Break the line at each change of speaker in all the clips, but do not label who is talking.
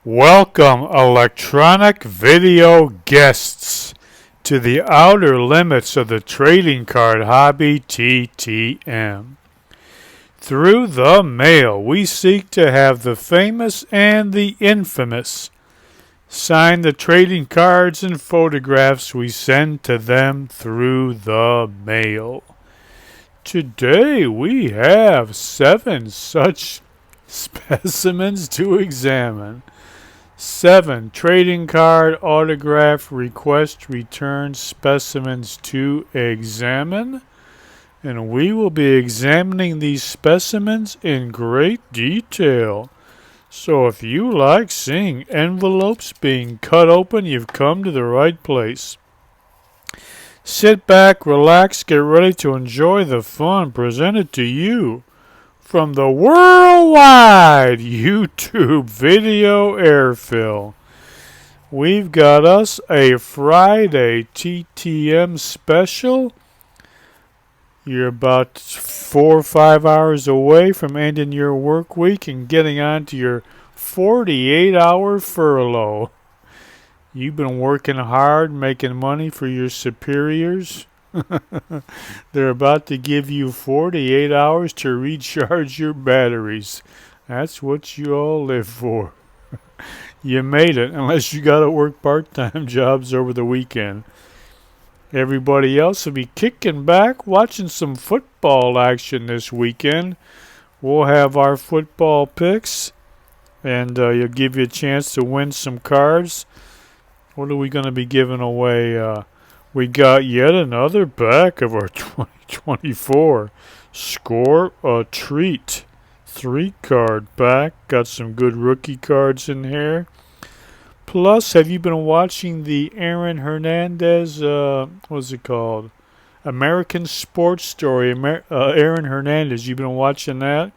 Welcome, electronic video guests, to the outer limits of the trading card hobby TTM. Through the mail, we seek to have the famous and the infamous sign the trading cards and photographs we send to them through the mail. Today we have 7 such specimens to examine. 7 trading card autograph request return specimens to examine, and we will be examining these specimens in great detail. So if you like seeing envelopes being cut open, you've come to the right place. Sit back, relax, get ready to enjoy the fun presented to you from the worldwide YouTube video airfill. We've got us a Friday TTM special. You're about 4 or 5 hours away from ending your work week and getting on to your 48-hour furlough. You've been working hard, making money for your superiors. They're about to give you 48 hours to recharge your batteries. That's what you all live for. You made it, unless you got to work part-time jobs over the weekend. Everybody else will be kicking back, watching some football action this weekend. We'll have our football picks, and you'll give you a chance to win some cards. What are we going to be giving away? We got yet another back of our 2024 Score a Treat 3-card back. Got some good rookie cards in here. Plus, have you been watching the Aaron Hernandez, what's it called? American Sports Story. Aaron Hernandez, you've been watching that?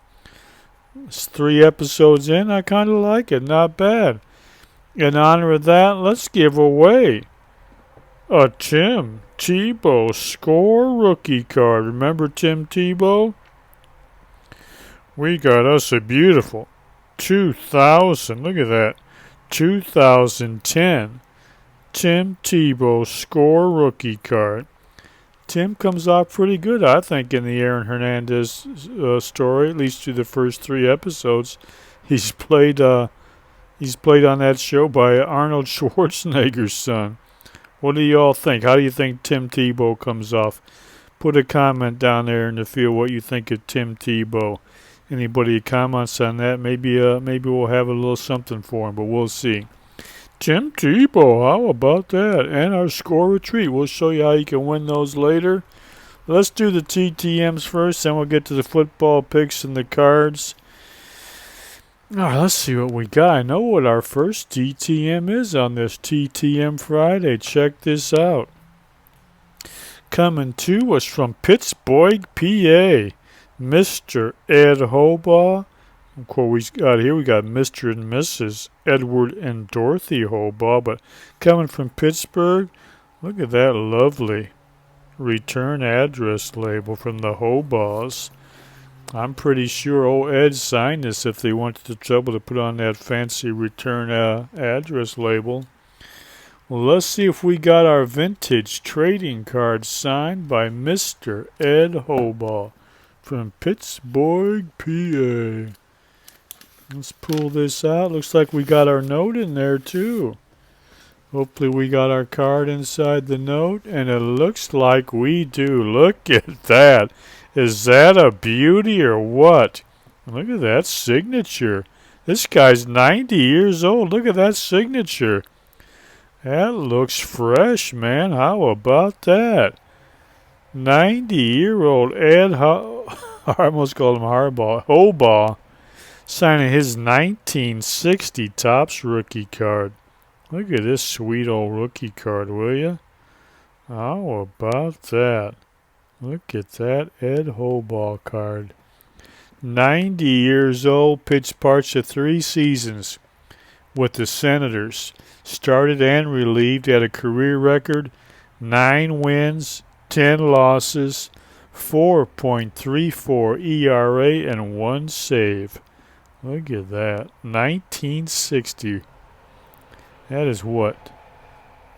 It's 3 episodes in. I kind of like it. Not bad. In honor of that, let's give away a Tim Tebow Score rookie card. Remember Tim Tebow? We got us a beautiful 2000. Look at that. 2010 Tim Tebow Score rookie card. Tim comes off pretty good, I think, in the Aaron Hernandez story, at least through the first 3 episodes. He's played on that show by Arnold Schwarzenegger's son. What do y'all think? How do you think Tim Tebow comes off? Put a comment down there in the field what you think of Tim Tebow. Anybody comments on that? Maybe we'll have a little something for him, but we'll see. Tim Tebow, how about that? And our score retreat. We'll show you how you can win those later. Let's do the TTMs first, then we'll get to the football picks and the cards. All right, let's see what we got. I know what our first TTM is on this TTM Friday. Check this out. Coming to us from Pittsburgh, PA, Mr. Ed Hobaugh. Of course, we got Mr. and Mrs. Edward and Dorothy Hobaugh, but coming from Pittsburgh, look at that lovely return address label from the Hobaughs. I'm pretty sure old Ed signed this if they went to the trouble to put on that fancy return address label. Well, let's see if we got our vintage trading card signed by Mr. Ed Hobaugh from Pittsburgh, PA. Let's pull this out. Looks like we got our note in there, too. Hopefully we got our card inside the note, and it looks like we do. Look at that. Is that a beauty or what? Look at that signature. This guy's 90 years old. Look at that signature. That looks fresh, man. How about that? 90-year-old Ed I almost called him Hobaugh, signing his 1960 Topps rookie card. Look at this sweet old rookie card, will you? How about that? Look at that Ed Hobaugh card. 90 years old, pitched parts of 3 seasons with the Senators. Started and relieved at a career record 9 wins, 10 losses, 4.34 ERA, and 1 save. Look at that. 1960. That is what?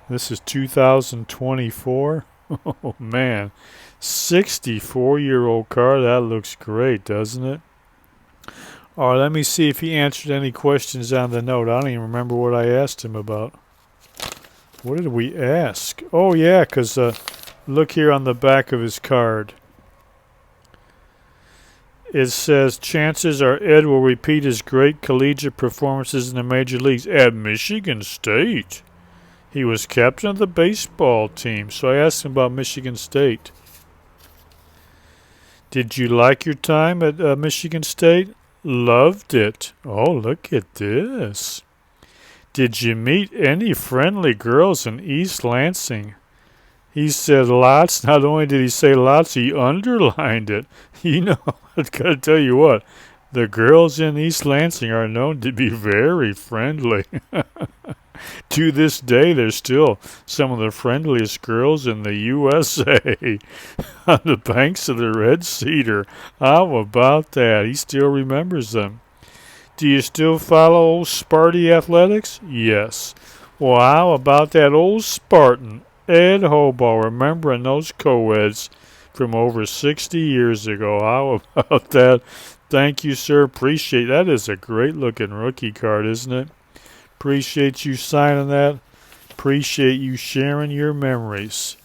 This is 2024? Oh, man. 64-year-old card. That looks great, doesn't it? All right, let me see if he answered any questions on the note. I don't even remember what I asked him about. What did we ask? Oh, yeah, because look here on the back of his card. It says, chances are Ed will repeat his great collegiate performances in the major leagues at Michigan State. He was captain of the baseball team, so I asked him about Michigan State. Did you like your time at Michigan State? Loved it. Oh, look at this. Did you meet any friendly girls in East Lansing? He said lots. Not only did he say lots, he underlined it. You know, I've got to tell you what, the girls in East Lansing are known to be very friendly. To this day, they're still some of the friendliest girls in the USA on the banks of the Red Cedar. How about that? He still remembers them. Do you still follow old Sparty Athletics? Yes. Well, how about that old Spartan, Ed Hobaugh, remembering those co-eds from over 60 years ago? How about that? Thank you, sir. Appreciate that. That is a great-looking rookie card, isn't it? Appreciate you signing that. Appreciate you sharing your memories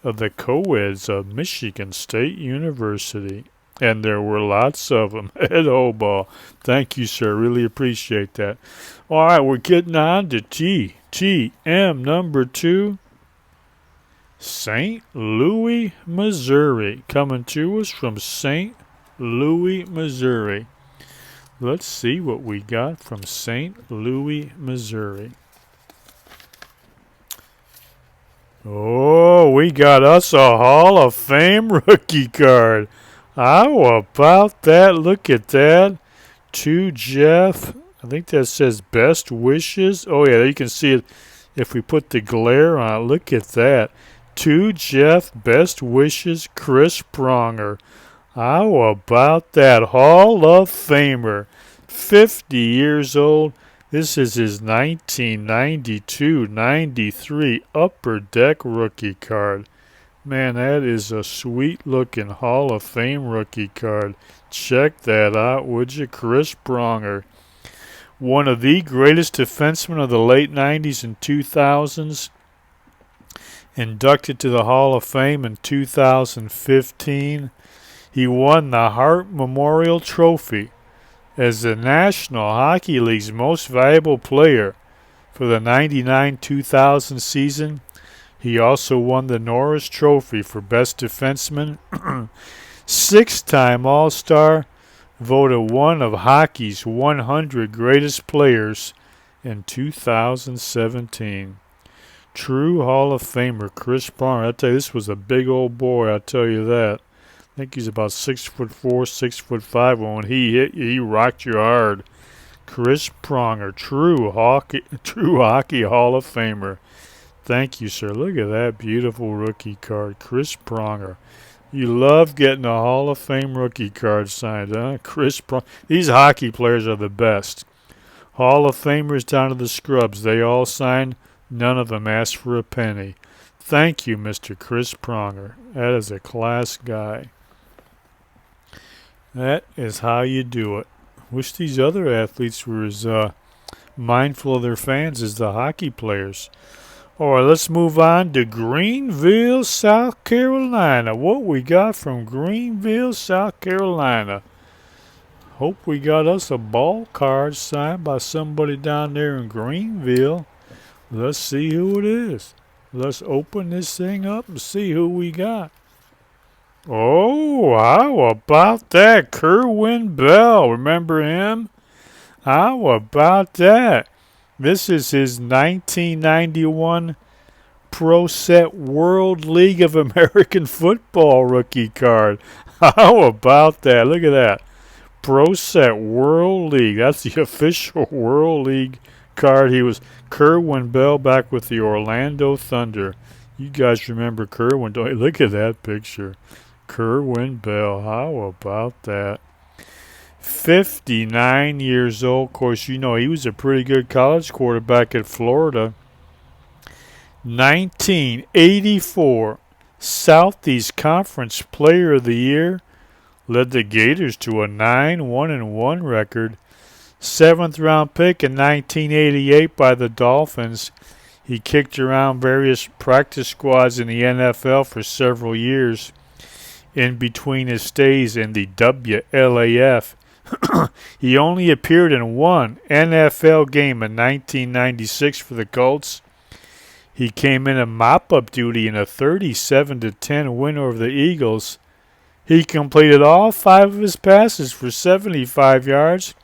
of the co-eds of Michigan State University. And there were lots of them. Ed Hobaugh. Thank you, sir. Really appreciate that. All right, we're getting on to TTM number 2. St. Louis, Missouri. Coming to us from St. Louis, Missouri. Let's see what we got from St. Louis, Missouri. Oh, we got us a Hall of Fame rookie card. How about that? Look at that. To Jeff. I think that says best wishes. Oh, yeah, you can see it if we put the glare on it. Look at that. To Jeff, best wishes, Chris Pronger. How about that? Hall of Famer. 50 years old. This is his 1992-93 Upper Deck rookie card. Man, that is a sweet-looking Hall of Fame rookie card. Check that out, would you? Chris Pronger. One of the greatest defensemen of the late 90s and 2000s. Inducted to the Hall of Fame in 2015. He won the Hart Memorial Trophy as the National Hockey League's most valuable player for the 99-2000 season. He also won the Norris Trophy for Best Defenseman. 6-time All-Star, voted one of hockey's 100 greatest players in 2017. True Hall of Famer, Chris Pronger. I tell you, this was a big old boy, I tell you that. I think he's about 6'4", 6'5". When he hit you, he rocked you hard. Chris Pronger, true hockey Hall of Famer. Thank you, sir. Look at that beautiful rookie card, Chris Pronger. You love getting a Hall of Fame rookie card signed, huh? Chris Pronger. These hockey players are the best. Hall of Famers down to the scrubs. They all sign. None of them ask for a penny. Thank you, Mr. Chris Pronger. That is a class guy. That is how you do it. Wish these other athletes were as mindful of their fans as the hockey players. All right, let's move on to Greenville, South Carolina. What we got from Greenville, South Carolina. Hope we got us a ball card signed by somebody down there in Greenville. Let's see who it is. Let's open this thing up and see who we got. Oh, how about that? Kerwin Bell. Remember him? How about that? This is his 1991 Pro Set World League of American Football rookie card. How about that? Look at that. Pro Set World League. That's the official World League card. He was Kerwin Bell back with the Orlando Thunder. You guys remember Kerwin, don't you? Look at that picture. Kerwin Bell. How about that? 59 years old. Of course, you know he was a pretty good college quarterback at Florida. 1984 Southeast Conference Player of the Year, led the Gators to a 9-1-1 record. 7th round pick in 1988 by the Dolphins. He kicked around various practice squads in the NFL for several years. In between his stays in the WLAF, he only appeared in one NFL game in 1996 for the Colts. He came in a mop-up duty in a 37-10 win over the Eagles. He completed all 5 of his passes for 75 yards,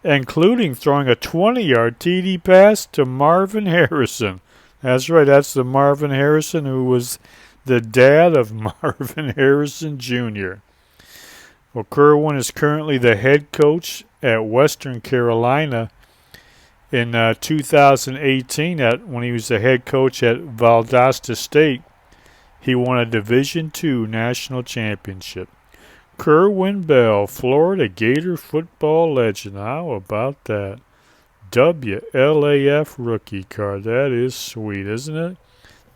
including throwing a 20-yard TD pass to Marvin Harrison. That's right, that's the Marvin Harrison who was the dad of Marvin Harrison Jr. Well, Kerwin is currently the head coach at Western Carolina. In 2018, when he was the head coach at Valdosta State, he won a Division II national championship. Kerwin Bell, Florida Gator football legend. How about that? WLAF rookie card. That is sweet, isn't it?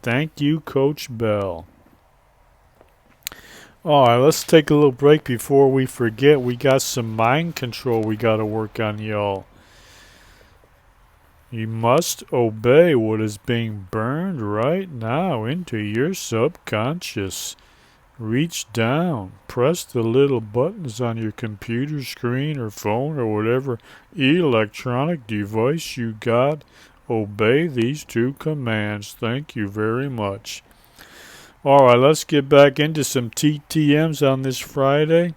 Thank you, Coach Bell. All right, let's take a little break before we forget. We got some mind control we got to work on, y'all. You must obey what is being burned right now into your subconscious. Reach down, press the little buttons on your computer screen or phone or whatever electronic device you got. Obey these 2 commands. Thank you very much. All right, let's get back into some TTMs on this Friday.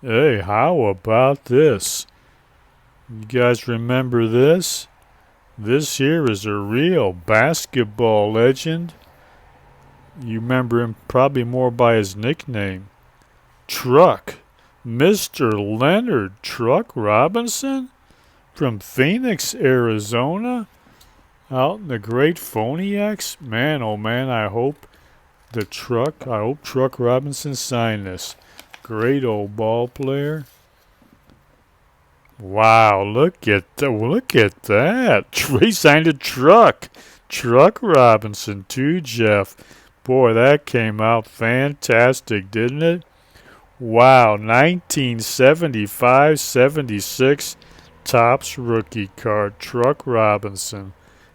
Hey, how about this? You guys remember this? This here is a real basketball legend. You remember him probably more by his nickname, Truck. Mr. Leonard Truck Robinson from Phoenix, Arizona, out in the great Phoniacs. Man, oh man, I hope Truck Robinson signed this. Great old ball player. Wow, look at that. He signed a Truck Robinson too, Jeff. Boy, that came out fantastic, didn't it? Wow, 1975-76 Topps rookie card, Truck Robinson.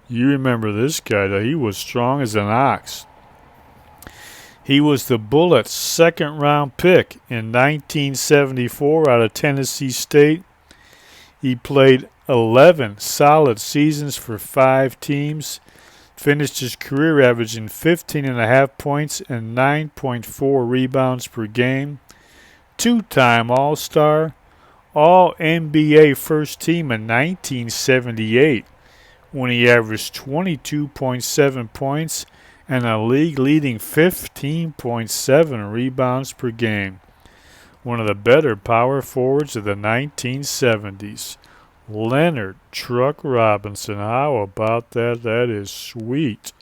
You remember this guy, though. He was strong as an ox. He was the Bullets' 2nd-round pick in 1974 out of Tennessee State. He played 11 solid seasons for 5 teams, finished his career averaging 15.5 points and 9.4 rebounds per game, 2-time All-Star, All-NBA First Team in 1978 when he averaged 22.7 points and a league-leading 15.7 rebounds per game. One of the better power forwards of the 1970s. Leonard Truck Robinson. How about that? That is sweet.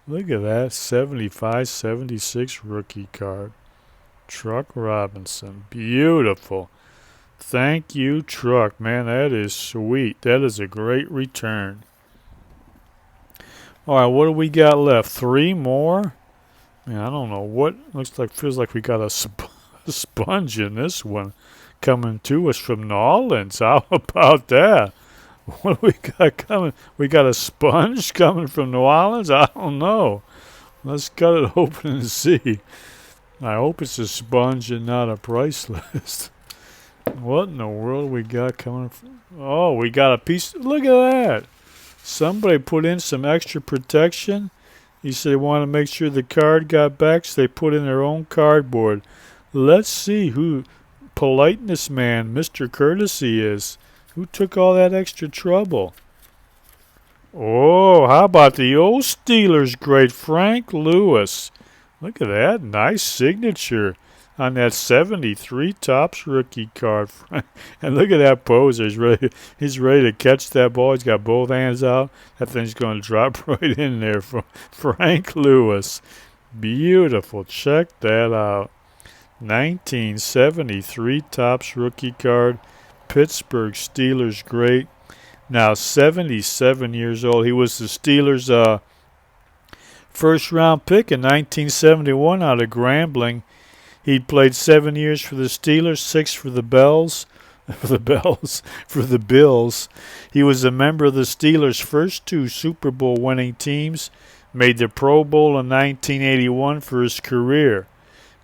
Look at that 75-76 rookie card. Truck Robinson. Beautiful. Thank you, Truck. Man, that is sweet. That is a great return. All right, what do we got left? 3 more? Man, I don't know what. Feels like we got a sponge in this one coming to us from New Orleans. How about that? What do we got coming? We got a sponge coming from New Orleans? I don't know. Let's cut it open and see. I hope it's a sponge and not a price list. What in the world we got coming from? Oh, we got a piece. Look at that. Somebody put in some extra protection. He said they want to make sure the card got back, so they put in their own cardboard. Let's see who politeness man Mr. Courtesy is. Who took all that extra trouble? Oh, how about the old Steelers great Frank Lewis? Look at that. Nice signature on that 73 Topps rookie card. And look at that pose. He's ready to catch that ball. He's got both hands out. That thing's going to drop right in there for Frank Lewis. Beautiful. Check that out. 1973 Topps rookie card. Pittsburgh Steelers great. Now 77 years old. He was the Steelers' First round pick in 1971 out of Grambling. He'd played 7 years for the Steelers, 6 for the Bills. For the Bills. He was a member of the Steelers' first 2 Super Bowl winning teams. Made the Pro Bowl in 1981 for his career.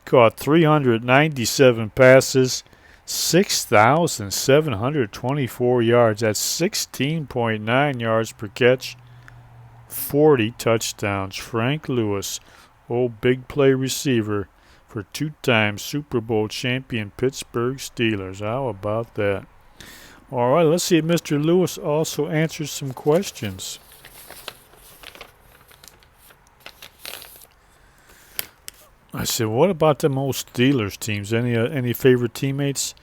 Caught 397 passes, 6,724 yards. That's 16.9 yards per catch. 40 touchdowns. Frank Lewis, old big play receiver for 2-time Super Bowl champion Pittsburgh Steelers. How about that? All right, let's see if Mr. Lewis also answers some questions. I said, what about the most Steelers teams? Any favorite teammates?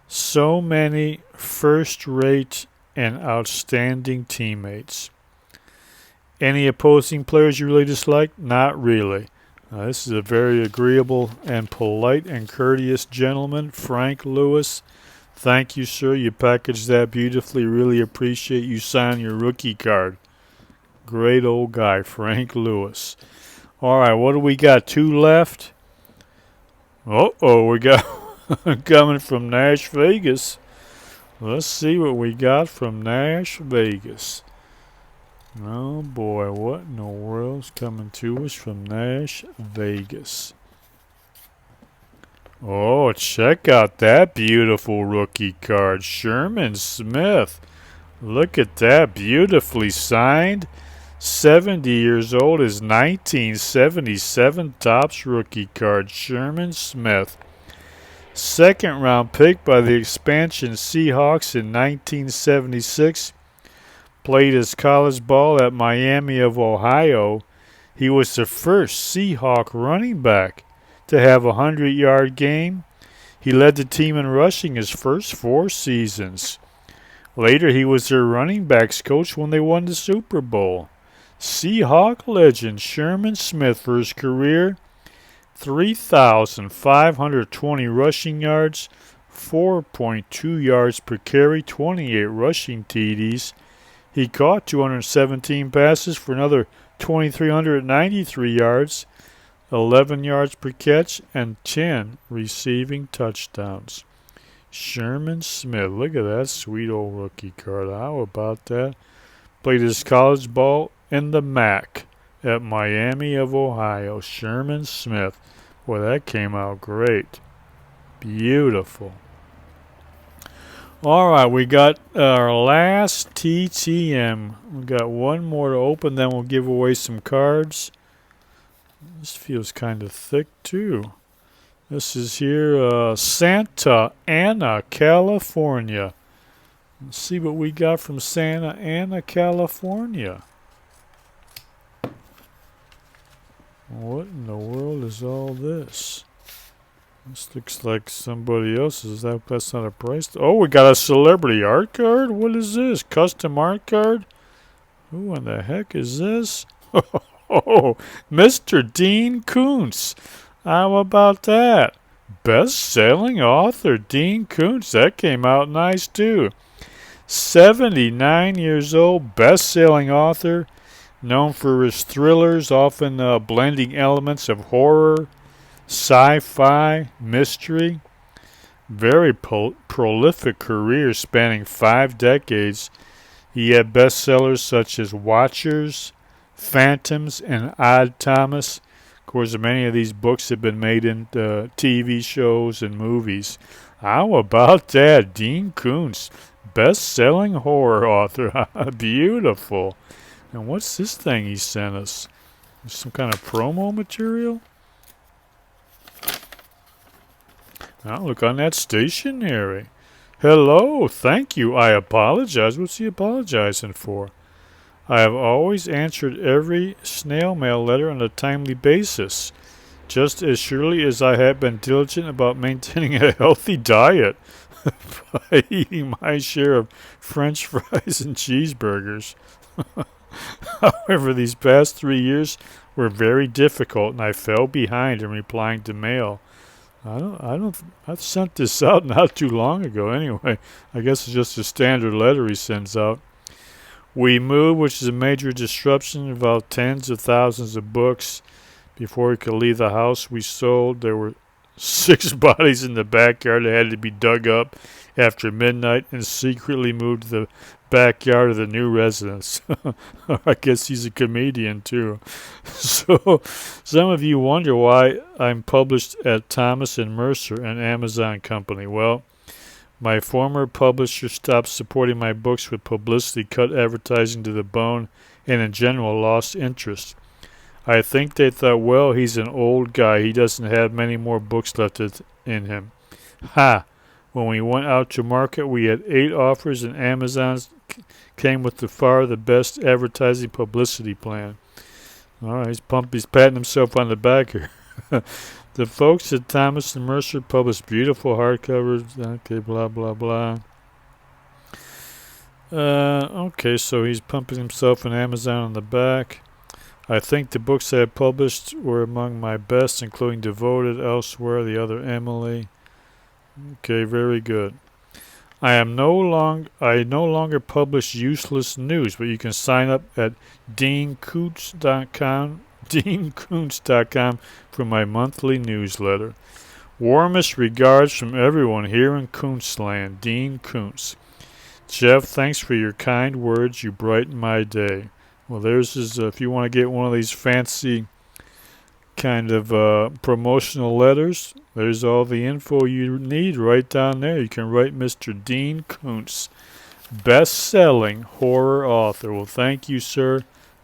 So many first-rate and outstanding teammates. Any opposing players you really dislike? Not really. This is a very agreeable and polite and courteous gentleman, Frank Lewis. Thank you, sir. You packaged that beautifully. Really appreciate you signing your rookie card. Great old guy, Frank Lewis. All right, what do we got? 2 left. We got coming from Nash Vegas. Let's see what we got from Nash Vegas. Oh boy, what in the world's coming to us from Nash Vegas? Oh, check out that beautiful rookie card. Sherman Smith. Look at that, beautifully signed. 70 years old, his 1977 Topps rookie card, Sherman Smith. Second round pick by the expansion Seahawks in 1976. Played his college ball at Miami of Ohio. He was the first Seahawk running back to have a 100-yard game. He led the team in rushing his first 4 seasons. Later, he was their running backs coach when they won the Super Bowl. Seahawk legend Sherman Smith for his career, 3,520 rushing yards, 4.2 yards per carry, 28 rushing TDs. He caught 217 passes for another 2,393 yards, 11 yards per catch, and 10 receiving touchdowns. Sherman Smith, look at that sweet old rookie card. How about that? Played his college ball in the MAC at Miami of Ohio. Sherman Smith. Boy, that came out great. Beautiful. All right, we got our last TTM. We got one more to open, then we'll give away some cards. This feels kind of thick, too. This is here, Santa Ana, California. Let's see what we got from Santa Ana, California. What in the world is all this? This looks like somebody else's. That's not a price. Oh, we got a celebrity art card? What is this? Custom art card? Who in the heck is this? Oh, Mr. Dean Koontz. How about that? Best-selling author Dean Koontz. That came out nice, too. 79 years old, best-selling author, known for his thrillers, often blending elements of horror, sci-fi, mystery. Very prolific career spanning 5 decades. He had bestsellers such as Watchers, Phantoms, and Odd Thomas. Of course, many of these books have been made into TV shows and movies. How about that? Dean Koontz, best-selling horror author. Beautiful. And what's this thing he sent us? Some kind of promo material? Oh, look on that stationery. Hello, thank you. I apologize. What's he apologizing for? I have always answered every snail mail letter on a timely basis, just as surely as I have been diligent about maintaining a healthy diet by eating my share of French fries and cheeseburgers. However, these past 3 years were very difficult, and I fell behind in replying to mail. I sent this out not too long ago anyway. I guess it's just a standard letter he sends out. We Moved, which is a major disruption, involved tens of thousands of books. Before we could leave the house we sold, there were 6 bodies in the backyard that had to be dug up after midnight and secretly moved to the backyard of the new residence. I guess he's a comedian too. So some of you wonder why I'm published at Thomas and Mercer, an Amazon company. Well, my former publisher stopped supporting my books with publicity, cut advertising to the bone, and in general lost interest. I think they thought, well, he's an old guy. He doesn't have many more books left in him. Ha! When we went out to market, we had 8 offers, and Amazon came with the best advertising publicity plan. All right, he's patting himself on the back here. The folks at Thomas and Mercer published beautiful hardcovers. Okay, blah, blah, blah. Okay, so he's pumping himself on Amazon on the back. I think the books I published were among my best, including Devoted, Elsewhere, The Other Emily. Okay, very good. I no longer publish useless news, but you can sign up at deankuntz.com for my monthly newsletter. Warmest regards from everyone here in Kuntzland, Dean Kuntz. Jeff, thanks for your kind words. You brighten my day. Well, there's his, if you want to get one of these fancy kind of promotional letters, there's all the info you need right down there. You can write Mr. Dean Kuntz, best-selling horror author. Well, thank you, sir.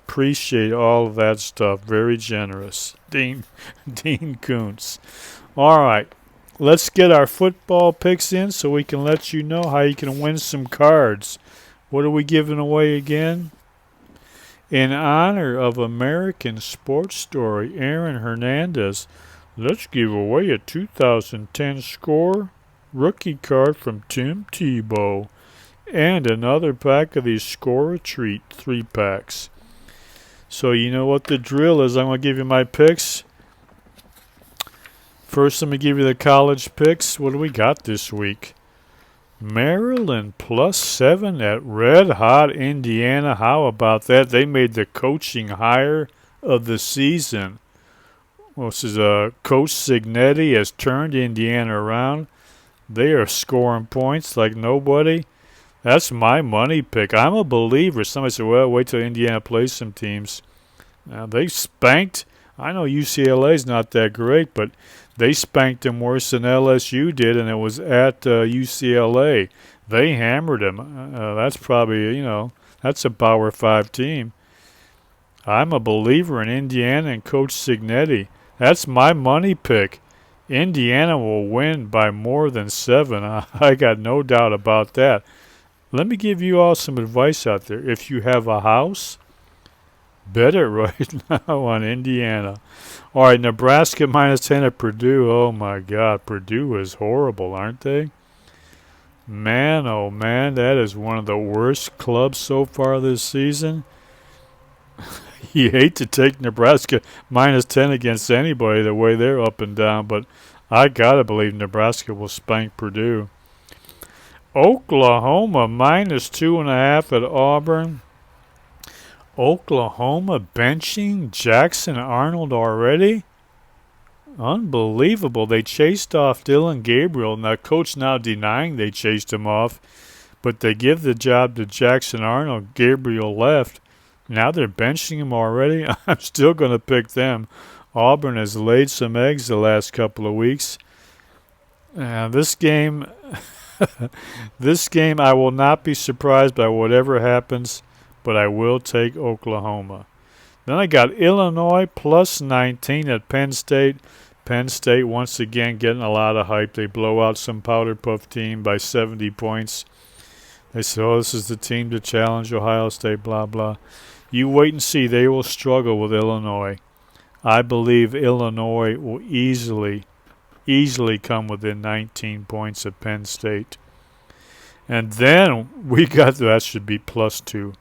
Appreciate all of that stuff. Very generous. Dean Kuntz. All right. Let's get our football picks in so we can let you know how you can win some cards. What are we giving away again? In honor of American sports story Aaron Hernandez, let's give away a 2010 Score rookie card from Tim Tebow and another pack of these Score a Treat 3-packs. So you know what the drill is. I'm going to give you my picks. First, let me give you the college picks. What do we got this week? Maryland +7 at Red Hot Indiana. How about that? They made the coaching hire of the season. Well, this is Coach Signetti has turned Indiana around. They are scoring points like nobody. That's my money pick. I'm a believer. Somebody said, well, wait till Indiana plays some teams. Now, they spanked. I know UCLA's not that great, but they spanked them worse than LSU did, and it was at UCLA. They hammered them. That's probably, that's a Power 5 team. I'm a believer in Indiana and Coach Signetti. That's my money pick. Indiana will win by more than 7. I got no doubt about that. Let me give you all some advice out there. If you have a house, bet it right now on Indiana. All right, Nebraska -10 at Purdue. Oh, my God. Purdue is horrible, aren't they? Man, oh, man, that is one of the worst clubs so far this season. You hate to take Nebraska -10 against anybody the way they're up and down, but I got to believe Nebraska will spank Purdue. Oklahoma -2.5 at Auburn. Oklahoma benching Jackson Arnold already? Unbelievable. They chased off Dylan Gabriel. Now, coach now denying they chased him off, but they give the job to Jackson Arnold. Gabriel left. Now they're benching him already? I'm still going to pick them. Auburn has laid some eggs the last couple of weeks. This game, I will not be surprised by whatever happens, but I will take Oklahoma. Then I got Illinois +19 at Penn State. Penn State once again getting a lot of hype. They blow out some powder puff team by 70 points. They say, oh, this is the team to challenge Ohio State, blah, blah. You wait and see. They will struggle with Illinois. I believe Illinois will easily come within 19 points of Penn State. And then we got, that should be +2.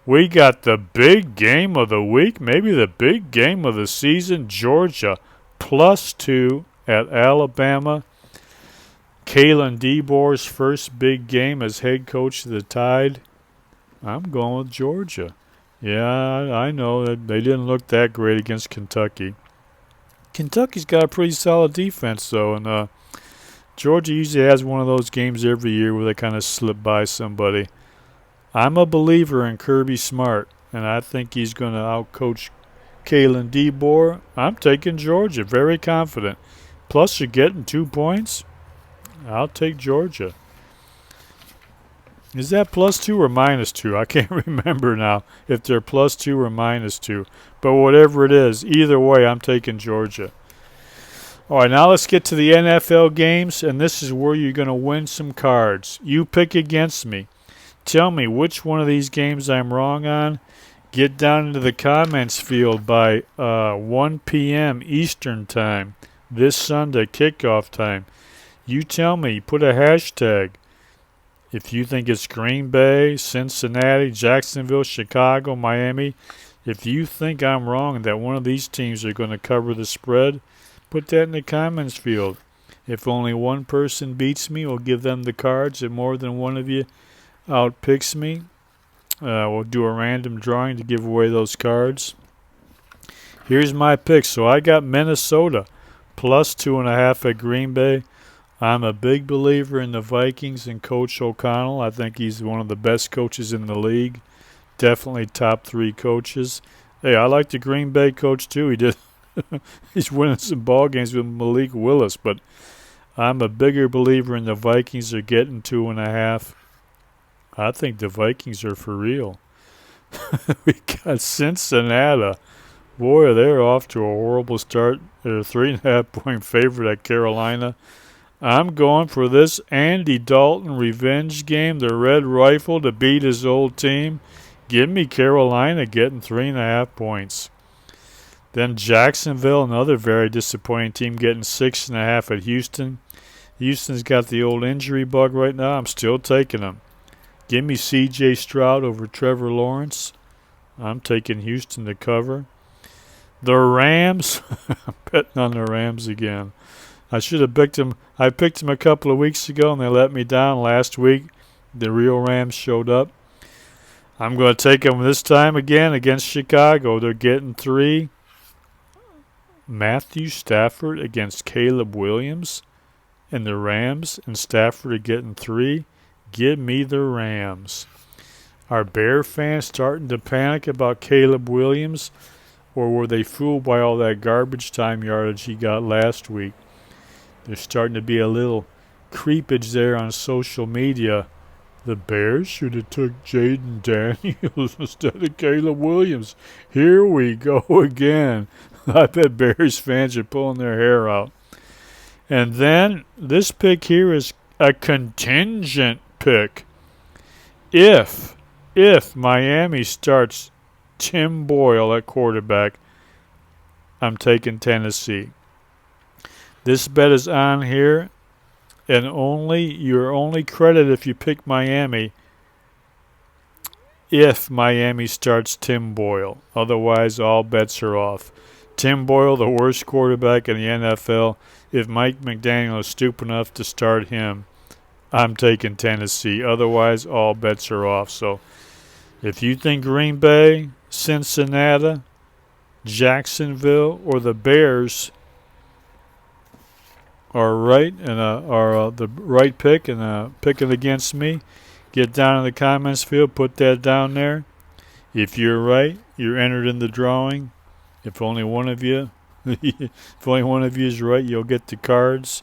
We got the big game of the week, maybe the big game of the season, Georgia +2 at Alabama. Kalen DeBoer's first big game as head coach of the Tide. I'm going with Georgia. Yeah, I know that they didn't look that great against Kentucky. Kentucky's got a pretty solid defense, though, and Georgia usually has one of those games every year where they kind of slip by somebody. I'm a believer in Kirby Smart, and I think he's going to outcoach Kalen DeBoer. I'm taking Georgia, very confident. Plus, you're getting 2 points. I'll take Georgia. Is that +2 or -2? I can't remember now if they're +2 or -2. But whatever it is, either way, I'm taking Georgia. All right, now let's get to the NFL games, and this is where you're going to win some cards. You pick against me. Tell me which one of these games I'm wrong on. Get down into the comments field by 1 p.m. Eastern Time, this Sunday, kickoff time. You tell me, put a hashtag. If you think it's Green Bay, Cincinnati, Jacksonville, Chicago, Miami, if you think I'm wrong and that one of these teams are going to cover the spread, put that in the comments field. If only one person beats me, we'll give them the cards. If more than one of you outpicks me, we'll do a random drawing to give away those cards. Here's my pick. So I got Minnesota +2.5 at Green Bay. I'm a big believer in the Vikings and Coach O'Connell. I think he's one of the best coaches in the league. Definitely top 3 coaches. Hey, I like the Green Bay coach too. He's winning some ball games with Malik Willis, but I'm a bigger believer in the Vikings are getting 2.5. I think the Vikings are for real. We got Cincinnati. Boy, they're off to a horrible start. They're a 3.5-point favorite at Carolina. I'm going for this Andy Dalton revenge game, the Red Rifle, to beat his old team. Give me Carolina getting 3.5 points. Then Jacksonville, another very disappointing team, getting 6.5 at Houston. Houston's got the old injury bug right now. I'm still taking them. Give me C.J. Stroud over Trevor Lawrence. I'm taking Houston to cover. The Rams, I'm betting on the Rams again. I should have picked them. I picked them a couple of weeks ago, and they let me down last week. The real Rams showed up. I'm going to take them this time again against Chicago. They're getting 3. Matthew Stafford against Caleb Williams, and the Rams and Stafford are getting 3. Give me the Rams. Are Bear fans starting to panic about Caleb Williams, or were they fooled by all that garbage time yardage he got last week? There's starting to be a little creepage there on social media. The Bears should have took Jaden Daniels instead of Caleb Williams. Here we go again. I bet Bears fans are pulling their hair out. And then this pick here is a contingent pick. If Miami starts Tim Boyle at quarterback, I'm taking Tennessee. This bet is on here, and you're only credited if you pick Miami if Miami starts Tim Boyle. Otherwise, all bets are off. Tim Boyle, the worst quarterback in the NFL. If Mike McDaniel is stupid enough to start him, I'm taking Tennessee. Otherwise, all bets are off. So if you think Green Bay, Cincinnati, Jacksonville, or the Bears are right and are the right pick and picking against me, get down in the comments field, put that down there. If you're right, you're entered in the drawing. If only one of you is right, you'll get the cards.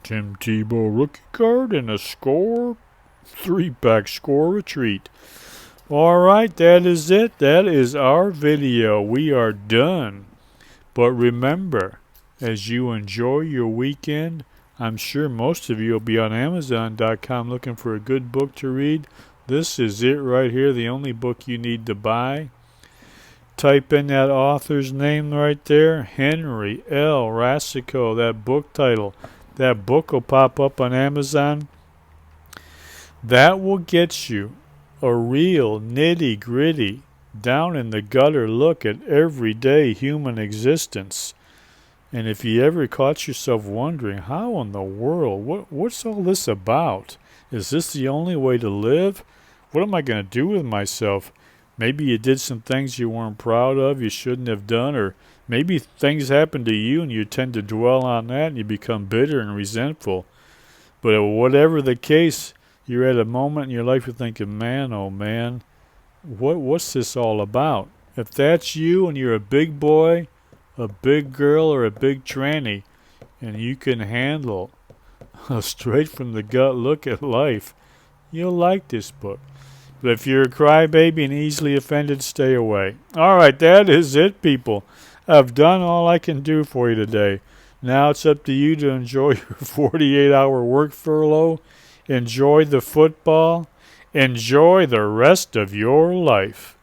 Tim Tebow rookie card and a score 3-pack score retreat. All right, that is it. That is our video. We are done. But remember, as you enjoy your weekend, I'm sure most of you will be on Amazon.com looking for a good book to read. This is it right here, the only book you need to buy. Type in that author's name right there, Henry L. Rassico, that book title. That book will pop up on Amazon. That will get you a real nitty-gritty, down-in-the-gutter look at everyday human existence. And if you ever caught yourself wondering, how in the world, what's all this about? Is this the only way to live? What am I going to do with myself? Maybe you did some things you weren't proud of, you shouldn't have done, or maybe things happen to you and you tend to dwell on that and you become bitter and resentful. But whatever the case, you're at a moment in your life you're thinking, man, oh man, what's this all about? If that's you and you're a big boy, a big girl, or a big tranny, and you can handle a straight from the gut look at life, you'll like this book. But if you're a crybaby and easily offended, stay away. All right, that is it, people. I've done all I can do for you today. Now it's up to you to enjoy your 48-hour work furlough, enjoy the football, enjoy the rest of your life.